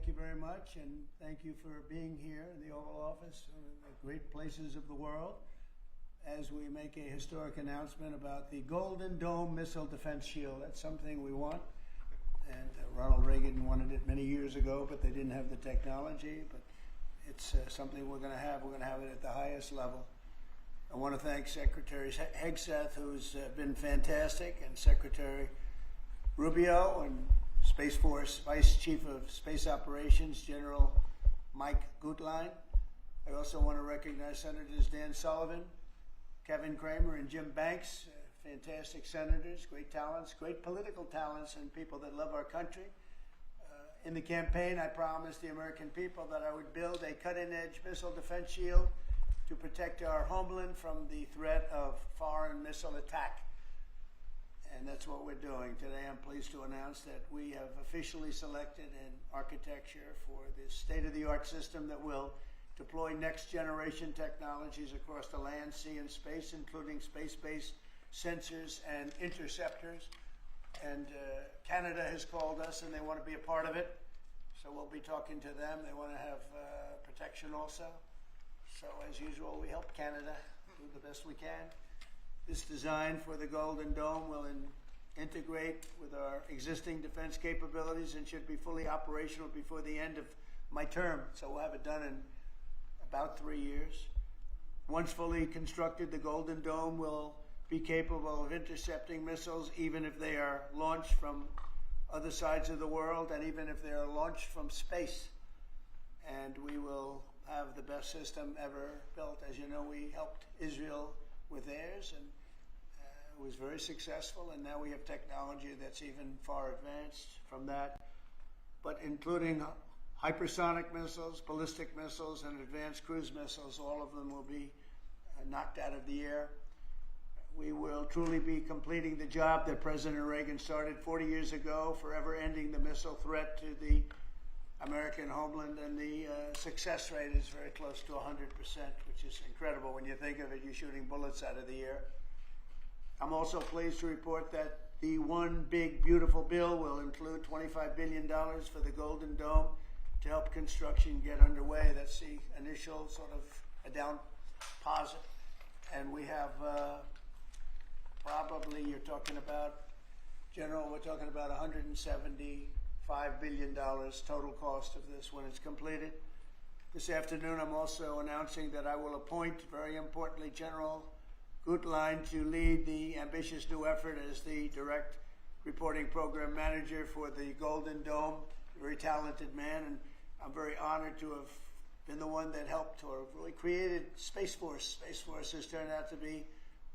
thank you very much, and thank you for being here in the Oval Office, one of the great places of the world, as we make a historic announcement about the Golden Dome Missile Defense Shield. That's something we want, and Ronald Reagan wanted it many years ago, but they didn't have the technology, but it's something we're going to have. We're going to have it at the highest level. I want to thank Secretary Hegseth, who's been fantastic, and Secretary Rubio, and Space Force Vice Chief of Space Operations, General Mike Gutlein. I also want to recognize Senators Dan Sullivan, Kevin Cramer, and Jim Banks, fantastic senators, great talents, great political talents, and people that love our country. In the campaign, I promised the American people that I would build a cutting-edge missile defense shield to protect our homeland from the threat of foreign missile attack. And that's what we're doing. Today, I'm pleased to announce that we have officially selected an architecture for this state-of-the-art system that will deploy next-generation technologies across the land, sea, and space, including space-based sensors and interceptors. And Canada has called us, and they want to be a part of it. So we'll be talking to them. They want to have protection also. So as usual, we help Canada do the best we can. This design for the Golden Dome will integrate with our existing defense capabilities and should be fully operational before the end of my term. So we'll have it done in about 3 years. Once fully constructed, the Golden Dome will be capable of intercepting missiles even if they are launched from other sides of the world and even if they are launched from space. And we will have the best system ever built. As you know, we helped Israel with theirs, and it was very successful, and now we have technology that's even far advanced from that, but including hypersonic missiles, ballistic missiles, and advanced cruise missiles. All of them will be knocked out of the air. We will truly be completing the job that President Reagan started 40 years ago, forever ending the missile threat to the American homeland, and the success rate is very close to 100%, which is incredible when you think of it. You're shooting bullets out of the air. I'm also pleased to report that the One Big Beautiful Bill will include $25 billion for the Golden Dome to help construction get underway. That's the initial sort of a down deposit. And we have probably, you're talking about, General, we're talking about $175 billion total cost of this when it's completed. This afternoon, I'm also announcing that I will appoint, very importantly, General Gutlein to lead the ambitious new effort as the direct reporting program manager for the Golden Dome. A very talented man, and I'm very honored to have been the one that helped or really created Space Force. Space Force has turned out to be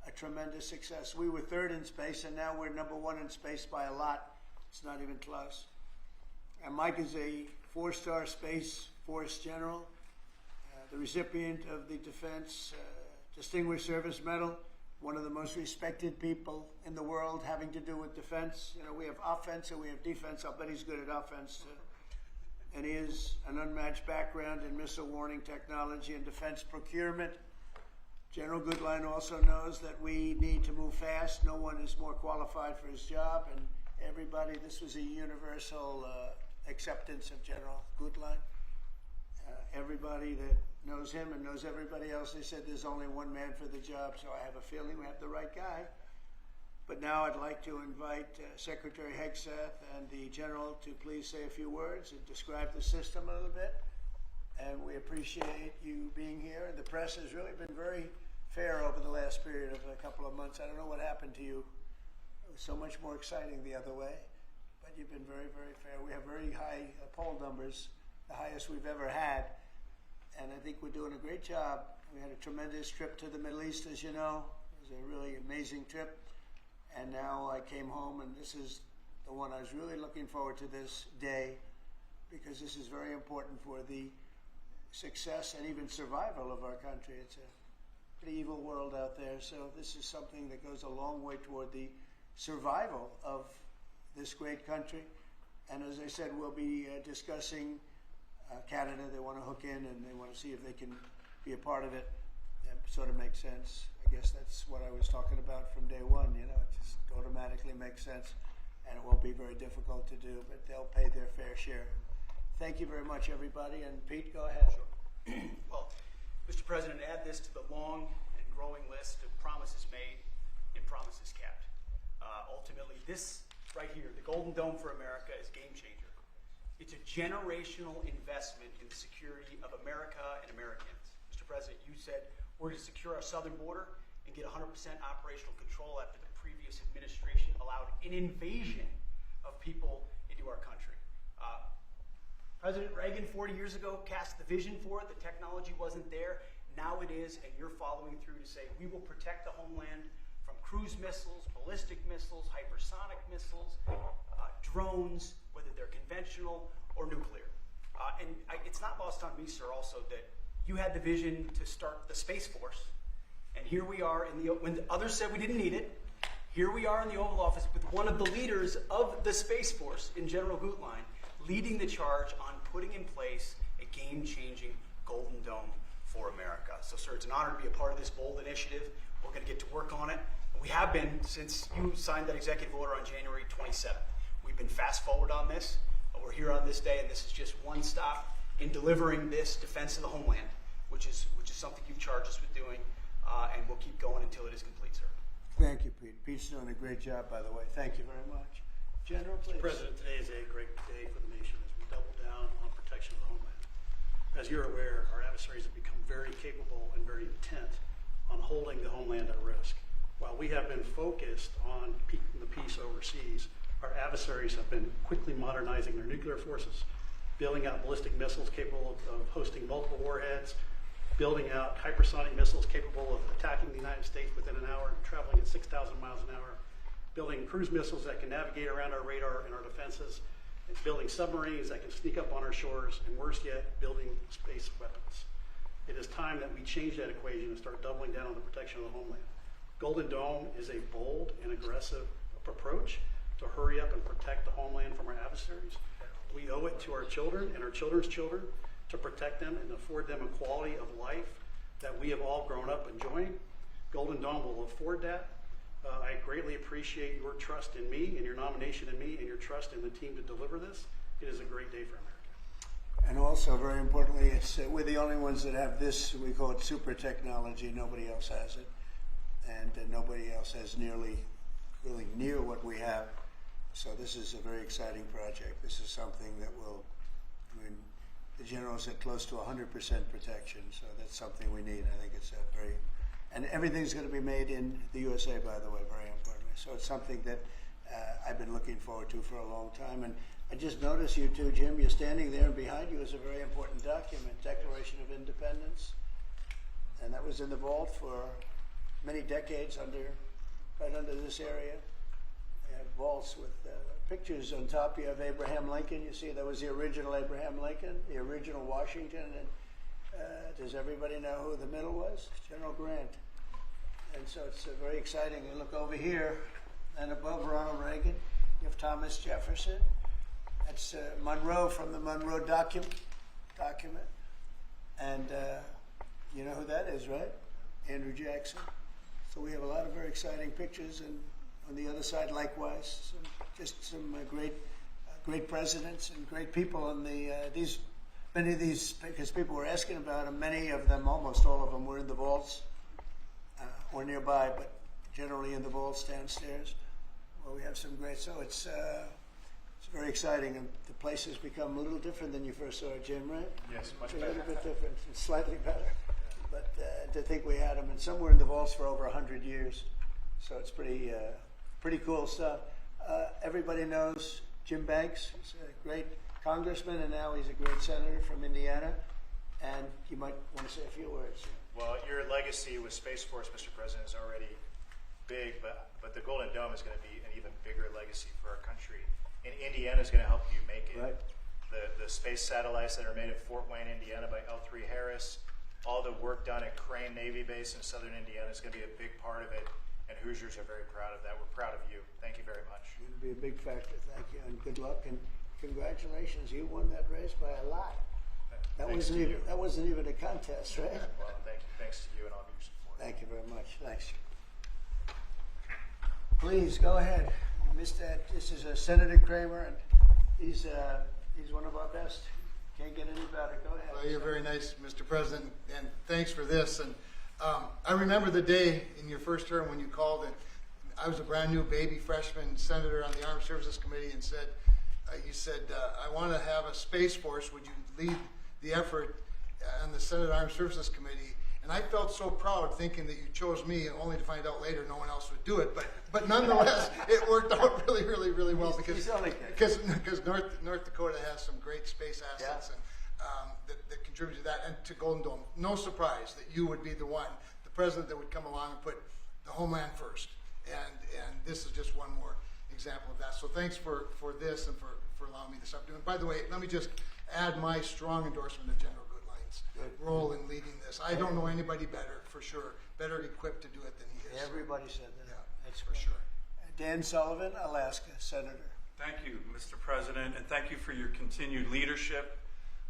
a tremendous success. We were third in space, and now we're number one in space by a lot. It's not even close. And Mike is a 4-star Space Force general, the recipient of the Defense Distinguished Service Medal, one of the most respected people in the world having to do with defense. You know, we have offense and we have defense. I'll bet he's good at offense. And he has an unmatched background in missile warning technology and defense procurement. General Gutlein also knows that we need to move fast. No one is more qualified for his job, and everybody, this was a universal acceptance of General Gutlein. Everybody that knows him and knows everybody else, they said there's only one man for the job, so I have a feeling we have the right guy. But now I'd like to invite Secretary Hegseth and the General to please say a few words and describe the system a little bit. And we appreciate you being here. The press has really been very fair over the last period of a couple of months. I don't know what happened to you. It was so much more exciting the other way, but you've been very, very fair. We have very high poll numbers, the highest we've ever had. And I think we're doing a great job. We had a tremendous trip to the Middle East, as you know. It was a really amazing trip. And now I came home, and this is the one I was really looking forward to this day, because this is very important for the success and even survival of our country. It's a pretty evil world out there, so this is something that goes a long way toward the survival of this great country. And as I said, we'll be discussing Canada. They want to hook in, and they want to see if they can be a part of it. That sort of makes sense. I guess that's what I was talking about from day one. You know, it just automatically makes sense, and it won't be very difficult to do, but they'll pay their fair share. Thank you very much, everybody. And Pete, go ahead. Sure. Well, Mr. President, add this to the long and growing list of promises made and promises kept. Ultimately, this right here, the Golden Dome for America, is game changer. It's a generational investment in the security of America and Americans. Mr. President, you said we're going to secure our southern border and get 100% operational control after the previous administration allowed an invasion of people into our country. President Reagan 40 years ago cast the vision for it. The technology wasn't there. Now it is, and you're following through to say we will protect the homeland from cruise missiles, ballistic missiles, hypersonic missiles, drones, whether they're conventional or nuclear. It's not lost on me, sir, also that you had the vision to start the Space Force, and here we are when the others said we didn't need it. Here we are in the Oval Office with one of the leaders of the Space Force, in General Gutlein, leading the charge on putting in place a game-changing Golden Dome for America. So, sir, it's an honor to be a part of this bold initiative. We're going to get to work on it. We have been since you signed that executive order on January 27th. We've been fast forward on this. We're here on this day, and this is just one stop in delivering this defense of the homeland, which is something you've charged us with doing, and we'll keep going until it is complete, sir. Thank you, Pete. Pete's doing a great job, by the way. Thank you very much. General, please. Mr. President, today is a great day for the nation as we double down on protection of the homeland. As you're aware, our adversaries have become very capable and very intent on holding the homeland at risk. While we have been focused on keeping the peace overseas, our adversaries have been quickly modernizing their nuclear forces, building out ballistic missiles capable of hosting multiple warheads, building out hypersonic missiles capable of attacking the United States within an hour and traveling at 6,000 miles an hour, building cruise missiles that can navigate around our radar and our defenses, and building submarines that can sneak up on our shores, and worse yet, building space weapons. It is time that we change that equation and start doubling down on the protection of the homeland. Golden Dome is a bold and aggressive approach to hurry up and protect the homeland from our adversaries. We owe it to our children and our children's children to protect them and afford them a quality of life that we have all grown up enjoying. Golden Dome will afford that. I greatly appreciate your trust in me and your nomination in me and your trust in the team to deliver this. It is a great day for America. And also, very importantly, we're the only ones that have this. We call it super technology. Nobody else has it. And nobody else has really near what we have. So this is a very exciting project. This is something that will, the general said close to 100% protection. So that's something we need. I think it's and everything's going to be made in the USA, by the way, very importantly. So it's something that I've been looking forward to for a long time. And I just noticed you two, Jim, you're standing there, and behind you is a very important document, Declaration of Independence. And that was in the vault for many decades right under this area. They have vaults with pictures on top. You have Abraham Lincoln. You see that was the original Abraham Lincoln, the original Washington. And does everybody know who the middle was? General Grant. And so it's very exciting. You look over here, and above Ronald Reagan, you have Thomas Jefferson. That's Monroe from the Monroe document. And you know who that is, right? Andrew Jackson. So we have a lot of very exciting pictures, and on the other side, likewise, some great presidents and great people. And many of these, because people were asking about them, many of them, almost all of them, were in the vaults or nearby, but generally in the vaults downstairs. Well, we have some great. So it's very exciting, and the place has become a little different than you first saw it, Jim, right? Yes, much it's better. A little bit different, it's slightly better. But to think we had them, and some were in the vaults for over 100 years. So it's pretty cool stuff. Everybody knows Jim Banks. He's a great congressman, and now he's a great senator from Indiana. And you might want to say a few words. Well, your legacy with Space Force, Mr. President, is already big, but the Golden Dome is going to be an even bigger legacy for our country. And Indiana is going to help you make it. Right. The space satellites that are made at Fort Wayne, Indiana by L3 Harris, all the work done at Crane Navy Base in southern Indiana is going to be a big part of it, and Hoosiers are very proud of that. We're proud of you. Thank you very much. It's going to be a big factor. Thank you, and good luck, and congratulations. You won that race by a lot. That wasn't even a contest, right? Well, thanks to you and all of your support. Thank you very much. Thanks. Please go ahead. You missed that. This is Senator Kramer, and he's one of our best. Can't get any better. Go ahead. Well, you're very nice, Mr. President, and thanks for this. And I remember the day in your first term when you called, and I was a brand new baby freshman senator on the Armed Services Committee, and you said, I want to have a Space Force. Would you lead the effort on the Senate Armed Services Committee? And I felt so proud thinking that you chose me, only to find out later no one else would do it. But nonetheless, it worked out really, really, really well because North Dakota has some great space assets that contribute to that and to Golden Dome. No surprise that you would be the president that would come along and put the homeland first. And this is just one more example of that. So thanks for this and for allowing me this opportunity. And by the way, let me just add my strong endorsement of General Goodline's role in leading this. I don't know anybody better equipped to do it than he is. Everybody said that. Yeah, That's for great. sure. Dan Sullivan, Alaska, Senator. Thank you, Mr. President, and thank you for your continued leadership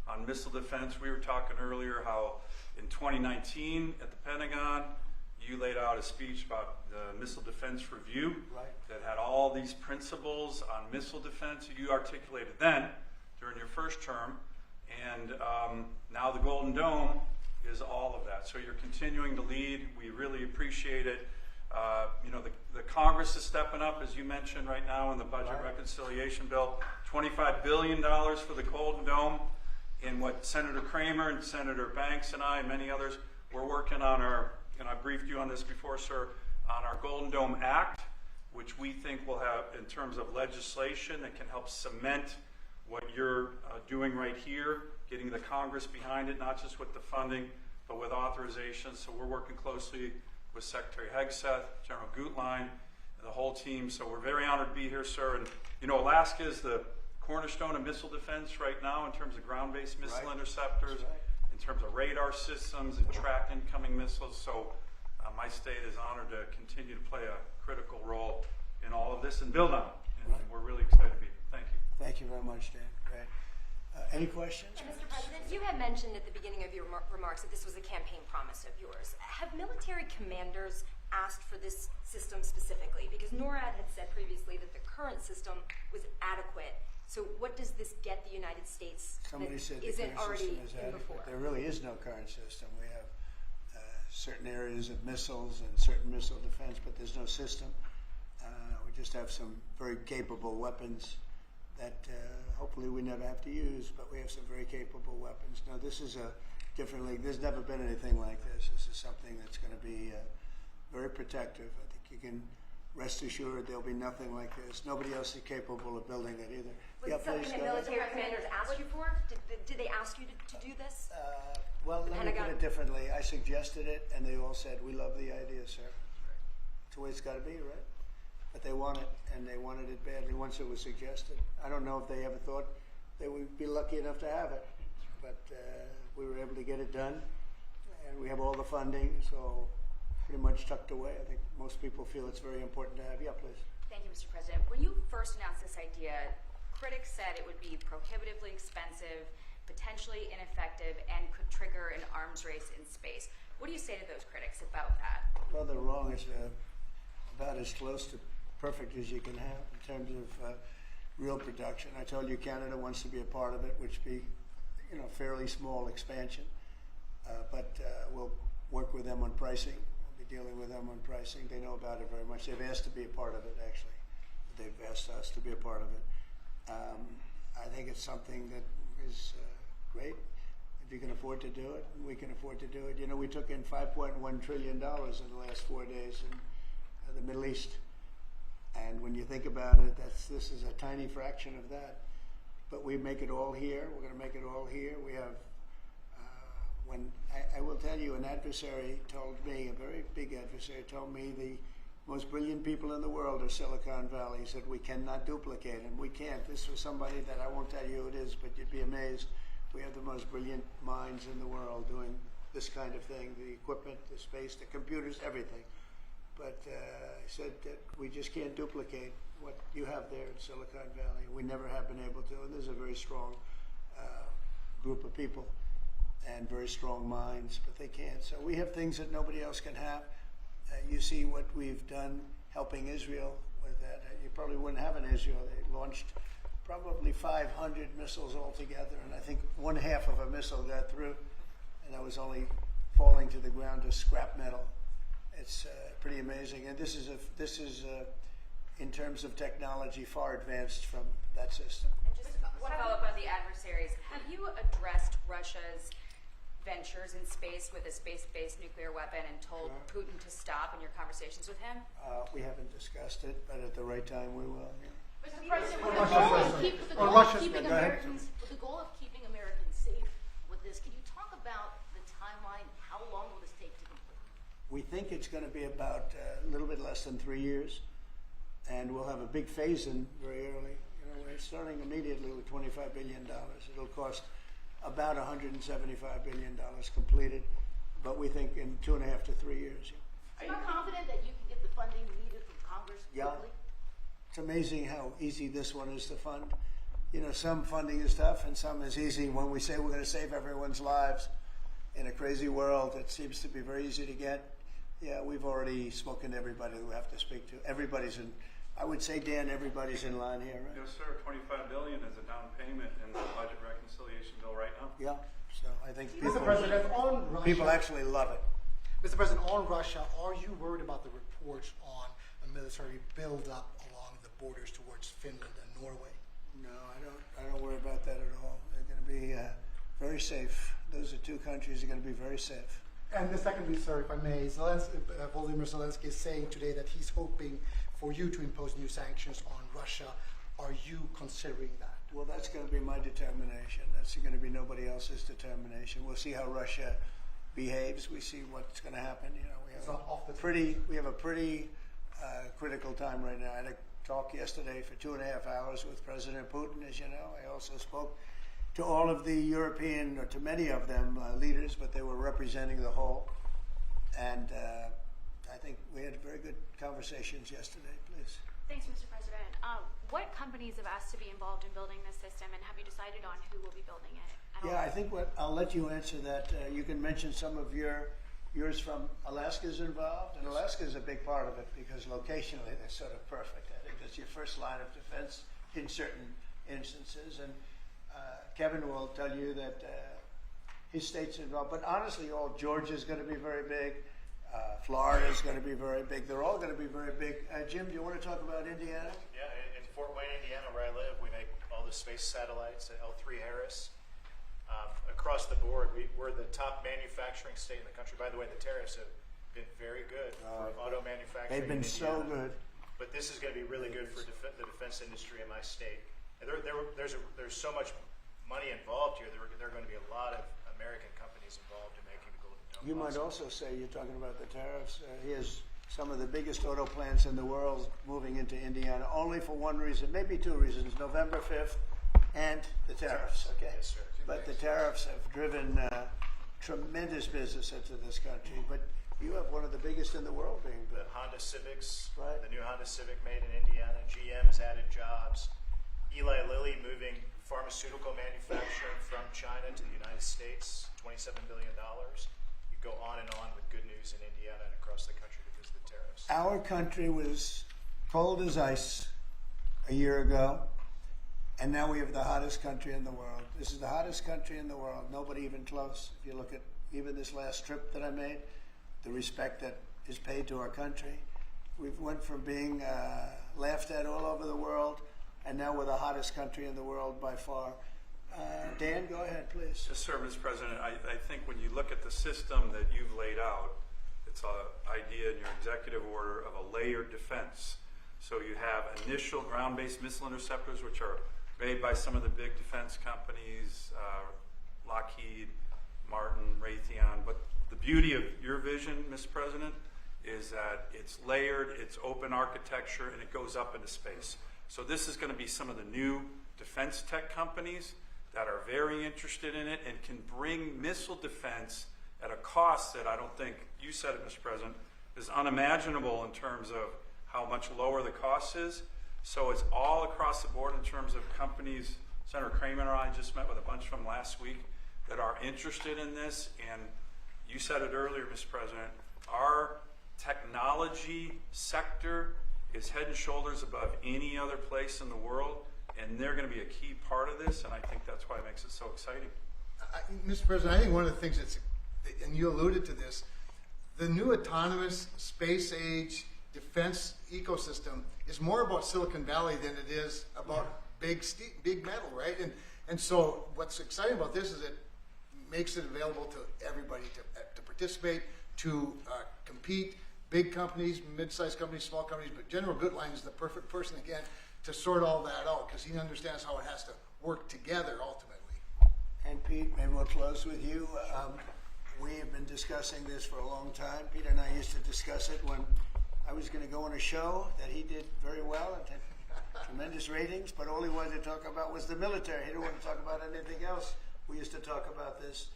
on missile defense. We were talking earlier how in 2019 at the Pentagon, you laid out a speech about the Missile Defense Review that had all these principles on missile defense you articulated then during your first term, and now the Golden Dome is all of that. So you're continuing to lead. We really appreciate it. The Congress is stepping up, as you mentioned right now in the budget reconciliation bill, $25 billion for the Golden Dome. And what Senator Kramer and Senator Banks and I and many others, we're working on and I briefed you on this before, sir, on our Golden Dome Act, which we think will have, in terms of legislation that can help cement what you're doing right here, getting the Congress behind it, not just with the funding, but with authorization. So we're working closely with Secretary Hegseth, General Gutlein, and the whole team. So we're very honored to be here, sir. And Alaska is the cornerstone of missile defense right now in terms of ground-based missile interceptors, in terms of radar systems and track incoming missiles. So my state is honored to continue to play a critical role in all of this and build on it. And we're really excited to be here. Thank you. Thank you very much, Dan. Great. Any questions? And Mr. President, you had mentioned at the beginning of your remarks that this was a campaign promise of yours. Have military commanders asked for this system specifically? Because NORAD had said previously that the current system was adequate. So what does this get the United States Somebody that said the isn't current already system is in adequate. before? There really is no current system. We have certain areas of missiles and certain missile defense, but there's no system. We just have some very capable weapons that hopefully we never have to use, but we have some very capable weapons. Now, this is a different league. There's never been anything like this. This is something that's going to be very protective. I think you can rest assured there'll be nothing like this. Nobody else is capable of building it either. Was it something that military commanders asked you for? Did they ask you to do this? Well, let me put it differently. I suggested it, and they all said, "We love the idea, sir." It's the way it's got to be, right? But they want it, and they wanted it badly once it was suggested. I don't know if they ever thought they would be lucky enough to have it, but we were able to get it done, and we have all the funding, so pretty much tucked away. I think most people feel it's very important to have. Yeah, please. Thank you, Mr. President. When you first announced this idea, critics said it would be prohibitively expensive, potentially ineffective, and could trigger an arms race in space. What do you say to those critics about that? Well, they're wrong. It's about as close to perfect as you can have in terms of real production. I told you Canada wants to be a part of it, which be, fairly small expansion, but we'll work with them on pricing. We'll be dealing with them on pricing. They know about it very much. They've asked to be a part of it, actually. They've asked us to be a part of it. I think it's something that is great. If you can afford to do it, we can afford to do it. We took in $5.1 trillion in the last 4 days in the Middle East. And when you think about it, this is a tiny fraction of that. But we make it all here. We're going to make it all here. We have, I will tell you, an adversary told me, a very big adversary told me the most brilliant people in the world are Silicon Valley. He said, we cannot duplicate them. We can't. This was somebody that I won't tell you who it is, but you'd be amazed. We have the most brilliant minds in the world doing this kind of thing, the equipment, the space, the computers, everything. But I said that we just can't duplicate what you have there in Silicon Valley. We never have been able to, and there's a very strong group of people and very strong minds, but they can't. So we have things that nobody else can have. You see what we've done helping Israel with that. You probably wouldn't have an Israel. They launched probably 500 missiles altogether, and I think one half of a missile got through, and that was only falling to the ground as scrap metal. It's pretty amazing, and this is in terms of technology far advanced from that system. And just one follow-up on the adversaries. Have you addressed Russia's ventures in space with a space-based nuclear weapon and told Putin to stop in your conversations with him? We haven't discussed it, but at the right time we will. Yeah. Mr. President, Or with the Russia's goal of keeping Go ahead. Americans safe with this, can you talk about the timeline? How long will this take to complete? We think it's going to be about a little bit less than 3 years, and we'll have a big phase-in very early. You know, we're starting immediately with $25 billion. It'll cost about $175 billion completed, but we think in 2.5 to 3 years. Are you confident that you can get the funding needed from Congress Yeah. quickly? It's amazing how easy this one is to fund. You know, some funding is tough and some is easy. When we say we're going to save everyone's lives in a crazy world, it seems to be very easy to get. Yeah, we've already spoken to everybody we have to speak to. Everybody's in, I would say, Dan, everybody's in line here, right? Yes, sir. $25 billion is a down payment in the budget reconciliation bill right now. Yeah, so I think Mr. President, on Russia, people actually love it. Mr. President, on Russia, are you worried about the reports on a military buildup along the borders towards Finland and Norway? No, I don't worry about that at all. They're going to be very safe. Those are two countries that are going to be very safe. And secondly, sir, if I may, Volodymyr Zelensky is saying today that he's hoping for you to impose new sanctions on Russia. Are you considering that? Well, that's going to be my determination. That's going to be nobody else's determination. We'll see how Russia behaves. We see what's going to happen. You know, It's not off the we have a pretty critical time right now. I had a talk yesterday for 2.5 hours with President Putin, as you know. I also spoke to all of the European, or to many of them, leaders, but they were representing the whole. And I think we had very good conversations yesterday. Please. Thanks, Mr. President. What companies have asked to be involved in building this system, and have you decided on who will be building it? Yeah, I think I'll let you answer that. You can mention some of yours from Alaska's involved, and Alaska is a big part of it because locationally they're sort of perfect. I think that's your first line of defense in certain instances, and Kevin will tell you that his state's involved. But honestly, Georgia's going to be very big. Florida's going to be very big. They're all going to be very big. Jim, do you want to talk about Indiana? Yeah, in Fort Wayne, Indiana, where I live, we make all the space satellites at L3 Harris. Across the board, we're the top manufacturing state in the country. By the way, the tariffs have been very good for auto manufacturing. They've been in so Indiana. good. But this is going to be really good for the defense industry in my state. And there's so much money involved here. There are going to be a lot of American companies involved in making the Golden Dome. You might possible. also say, you're talking about the tariffs, here's some of the biggest auto plants in the world moving into Indiana, only for one reason, maybe two reasons, November 5th and the tariffs, okay? Yes, sir. But the tariffs have driven tremendous business into this country, but you have one of the biggest in the world being The built. Honda Civics, Right. the new Honda Civic made in Indiana. GM has added jobs. Eli Lilly moving pharmaceutical manufacturing from China to the United States, $27 billion. You go on and on with good news in Indiana and across the country because of the tariffs. Our country was cold as ice a year ago, and now we have the hottest country in the world. This is the hottest country in the world, nobody even close. If you look at even this last trip that I made, the respect that is paid to our country. We've went from being laughed at all over the world, and now we're the hottest country in the world by far. Dan, go ahead, please. Yes, sir, Mr. President. I think when you look at the system that you've laid out, it's an idea in your executive order of a layered defense. So you have initial ground-based missile interceptors, which are made by some of the big defense companies, Lockheed, Martin, Raytheon. But the beauty of your vision, Mr. President, is that it's layered, it's open architecture, and it goes up into space. So this is going to be some of the new defense tech companies that are very interested in it and can bring missile defense at a cost that I don't think, you said it, Mr. President, is unimaginable in terms of how much lower the cost is. So it's all across the board in terms of companies. Senator Kramer and I just met with a bunch of them last week that are interested in this. And you said it earlier, Mr. President, our technology sector is head and shoulders above any other place in the world. and they're going to be a key part of this, and I think that's why it makes it so exciting. Mr. President, I think one of the things that's, and you alluded to this, the new autonomous space age defense ecosystem is more about Silicon Valley than it is about big metal, right? And so what's exciting about this is it makes it available to everybody to participate, to compete. Big companies, mid-sized companies, small companies, but General Goodline is the perfect person, again, to sort all that out because he understands how it has to work together ultimately. And Pete, maybe we'll close with you. We have been discussing this for a long time. Pete and I used to discuss it when I was going to go on a show that he did very well and had tremendous ratings, but all he wanted to talk about was the military. He didn't want to talk about anything else. We used to talk about this.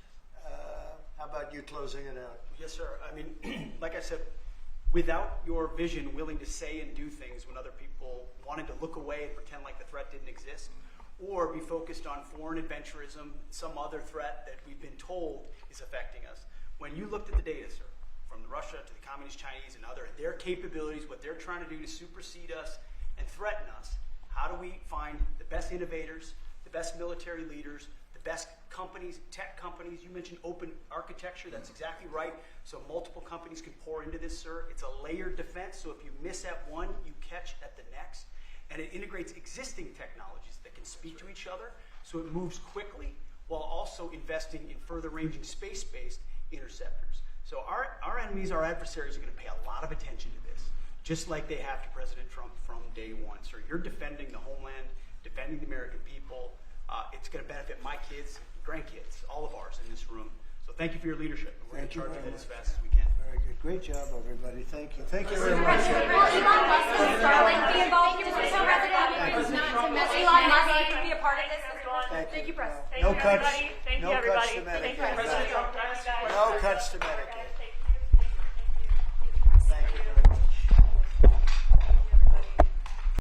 How about you closing it out? Yes, sir. I mean, like I said, without your vision, willing to say and do things when other people wanted to look away and pretend like the threat didn't exist, or be focused on foreign adventurism, some other threat that we've been told is affecting us. When you looked at the data, sir, from Russia to the Communist Chinese and other, their capabilities, what they're trying to do to supersede us and threaten us, how do we find the best innovators, the best military leaders, the best companies, tech companies? You mentioned open architecture. That's exactly right. So multiple companies can pour into this, sir. It's a layered defense. So if you miss at one, you catch at the next. And it integrates existing technologies that can speak to each other. So it moves quickly while also investing in further ranging space-based interceptors. So our enemies, our adversaries, are going to pay a lot of attention to this, just like they have to President Trump from day one. So you're defending the homeland, defending the American people. It's going to benefit my kids, grandkids, all of ours in this room. So thank you for your leadership. We're going to charge it as fast as we can. Very good. Great job, everybody. Thank you. Thank you very much. Will Elon Musk and Starlink be involved in this, Mr. President? Elon Musk can be a part of this as well? Thank you. Thank you, Press. No cuts. Thank you, No cuts everybody. to Medicare. Thank you, President Trump. No cuts to Medicare.